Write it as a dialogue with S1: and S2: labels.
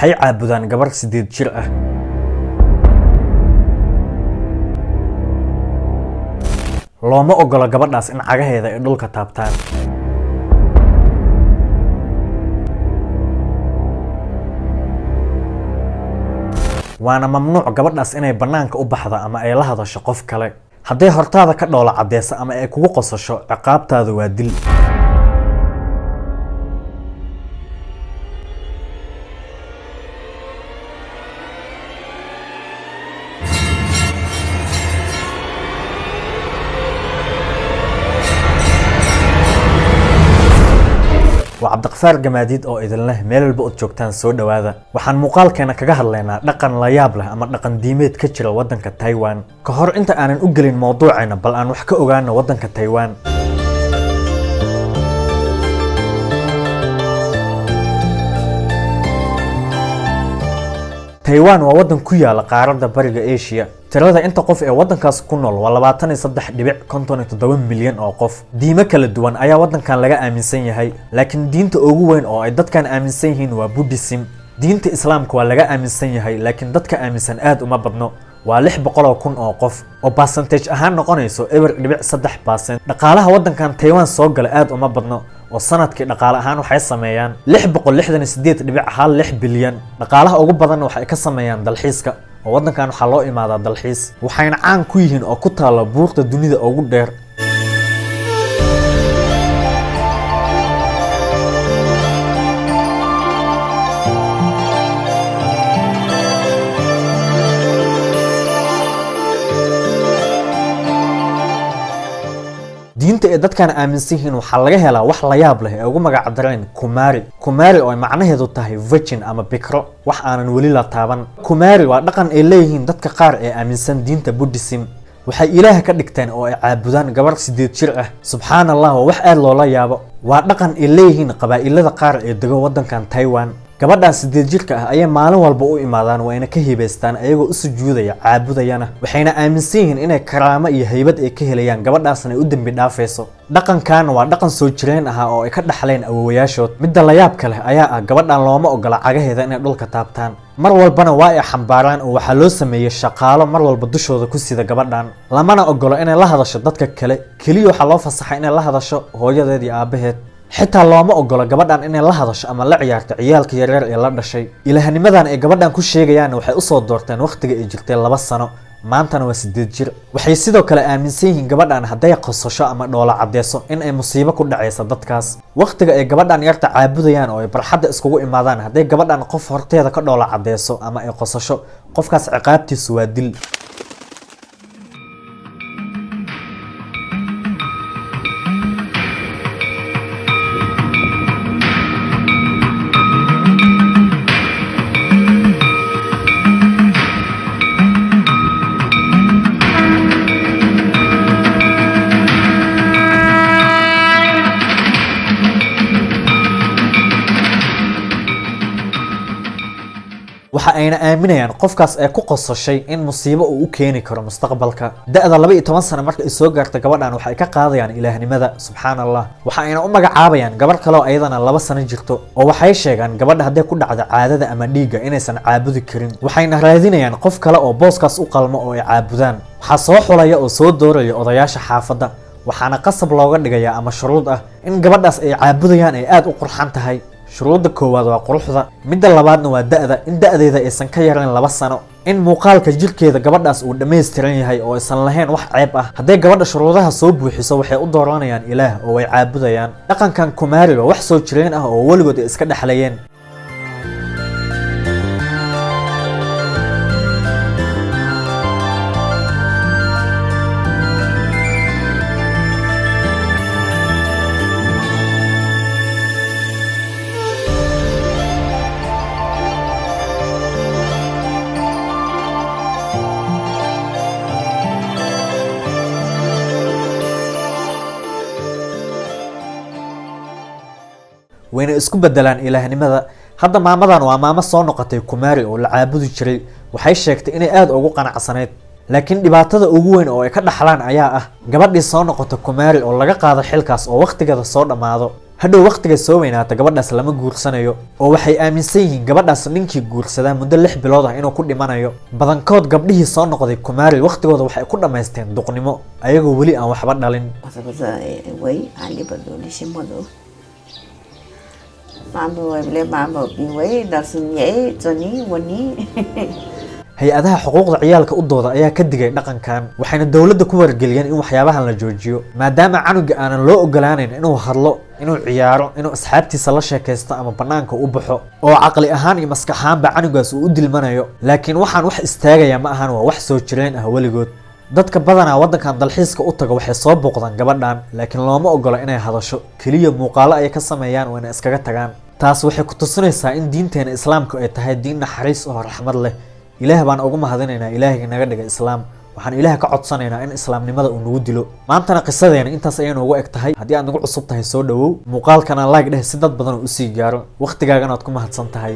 S1: waxay caabudaan gabar 8 jir ah. looma ogola gabadhaas in cagaheeda ay dhulka taabtaan. waana mamnuuc gabadhaas inay banaanka u baxdo ama ay la hadasho qof kale. hadday hortaada ka dhoola cadeyso ama ay kugu qosasho, ciqaabtaadu waa dil. وعبد الغفار جماديد oo idin leh meel walba oo joogtaan soo dhawaada. waxaan muuqaalkeena kaga hadlaynaa dhaqan la yaab leh ama dhaqan diimeed ka jira wadanka Taiwan. ka hor inta aanan u gelin mowduuceena, bal aan wax ka ogaano wadanka Taiwan. Taiwan waa wadan ku yaala qaaradda bariga Asia. tirada inta qof ee wadankaas ku nool waa 23.57 milyan oo qof. diimo kala duwan ayaa wadankan laga aaminsan yahay, laakiin diinta ugu weyn oo ay dadkan aaminsan yihiin waa Buddhism. diinta Islaamka waa laga aaminsan yahay, laakiin dadka aaminsan aad uma badno. waa 600,000 oo qof oo percentage ahaan noqonayso 0.3%. dhaqaalaha wadankan Taiwan soo gala aad uma badno oo sanadkii dhaqaale ahaan waxay sameeyaan 668.16 bilyan. dhaqaalaha ugu badan waxay ka sameeyaan dalxiiska oo wadankan waxa loo imaadaa dalxiis. waxayna caan ku yihiin oo ku taala buurta dunida ugu dheer. diinta ee dadkan aaminsan yihiin waxa laga helaa wax la yaab leh ee ugu magac dareen Kumari. Kumari oo macnaheedu tahay virgin ama bikro, wax aanan weli la taaban. Kumari waa dhaqan ay leeyihiin dadka qaar ee aaminsan diinta Buddhism. waxay Ilaah ka dhigteen oo ay caabudaan gabar 8 jir ah. subhanallah, wax aad loola yaabo. waa dhaqan ay leeyihiin qabaa'ilada qaar ee dega wadankan Taiwan. gabadhan 8 jirka ah ayaa maalin walba u imaadaan wayna ka hiibaystaan ayagoo u sujuudaya, caabudayana. waxayna aaminsan yihiin inay karaamo iyo haybad ay ka helayaan gabadhaasna u dambi dhaafayso. dhaqankan waa dhaqan soo jireen ah oo ay ka dhaxleen awowayaashood. midda la yaabka leh ayaa ah gabadhan looma ogola cagaheeda inay dhulka taabtaan. mar walbana waa ay xambaaraan oo waxa loo sameeyay shaqaalo mar walba dushooda ku sida gabadhan. lamana ogola inay la hadasho dadka kale, kaliya waxa loo fasaxay inay la hadasho hooyadeed iyo aabaheed. xitaa looma ogola gabadhan inay la hadasho ama la ciyaarto ciyaalka yaryar ee la dhashay. ilaahnimadan ay gabadhan ku sheegayaan waxay u soo doorteen waqtiga ay jirtay 2 sano, maantana waa 8 jir. waxay sidoo kale aaminsan yihiin gabadhan hadday qosasho ama dhoola cadeyso in ay musiibo ku dhacayso dadkaas. waqtiga ay gabadhan yarta caabudayaan oo ay barxadda iskugu imaadaan, hadday gabadhan qof horteeda ka dhoola cadeyso ama ay qosasho, qofkaas ciqaabtiisu waa dil. waxa ayna aaminayaan qofkaas ay ku qosashay in musiibo uu u keeni karo mustaqbalka. da'da 12 sano marka ay soo gaarto gabadhan waxay ka qaadayaan ilaahnimada. subhanallah, waxa ayna u magacaabayaan gabar kale oo ayadana 2 sano jirto oo waxay sheegaan gabadha hadday ku dhacdo caadada ama dhiigga inaysan caabudi karin. waxayna raadinayaan qof kale oo booskaas u qalmo oo ay caabudaan. waxaa soo xulaya oo soo dooraya odayaasha xaafadda, waxaana qasab looga dhigayaa ama shuruud ah in gabadhaas ay caabudayaan ay aad u qurxan tahay. shuruudda koowaad waa quruxda, midda labaadna waa da'da, in da'deeda aysan ka yarayn 2 sano, in muuqaalka jirkeeda gabadhaas uu dhammaystiran yahay oo aysan lahayn wax ceeb ah. hadday gabadha shuruudaha soo buuxiso waxay u dooranayaan Ilaah oo ay caabudayaan. dhaqankan Kumari waa wax soo jireen ah oo weligood ay iska dhaxlayeen. wayna isku bedelaan ilaahnimada. hadda maamadan waa maamo soo noqotay Kumari oo la caabudi jiray. waxay sheegtay inay aad ugu qanacsanayd, laakiin dhibaatada ugu weyn oo ay ka dhaxlaan ayaa ah gabadhii soo noqotay Kumari oo laga qaado xilkaas oo waqtigeeda soo dhamaado. hadhow waqtiga soo weynaata gabadhaas lama guursanayo oo waxay aaminsan yihiin gabadhaas ninkii guursadaa muddo 6 bilood ah inuu ku dhimanayo badankood gabdhihii soo noqday kumaari waqtigooda waxay ku dhamaysteen duqnimo ayagoo weli aan waxba dhalin hay-adaha xuquuqda ciyaalka u dooda ayaa ka digay dhaqankan waxayna dowladda ku wargeliyeen in waxyaabahan la joojiyo maadaama canuga aanan loo ogolaanayn inuu hadlo inuu ciyaaro inuu asxaabtiisa la sheekaysto ama banaanka u baxo oo caqli ahaan iyo maskax ahaanba canugaas uu u dilmanayo laakiin waxaan wax istaagaya ma ahan waa wax soo jireen ah weligood dadka badanaa waddankan dalxiiska u taga waxay soo booqdaan gabadhan laakiin looma ogola inay hadasho keliya muuqaalo ay ka sameeyaan oo inay iskaga tagaan taas waxay ku tusinaysaa in diinteena islaamku ay tahay diin naxariis oo raxmad leh ilaah baan ugu mahadinaynaa ilaahiga naga dhigay islaam waxaan ilaah ka codsanaynaa in islaamnimada uu nagu dilo maantana qisadeena intaas ayay noogu eg tahay haddii aad nagu cusub tahay soo dhawow muuqaalkana like dheh si dad badan uu usii gaaro waqtigaagana aad ku mahadsan tahay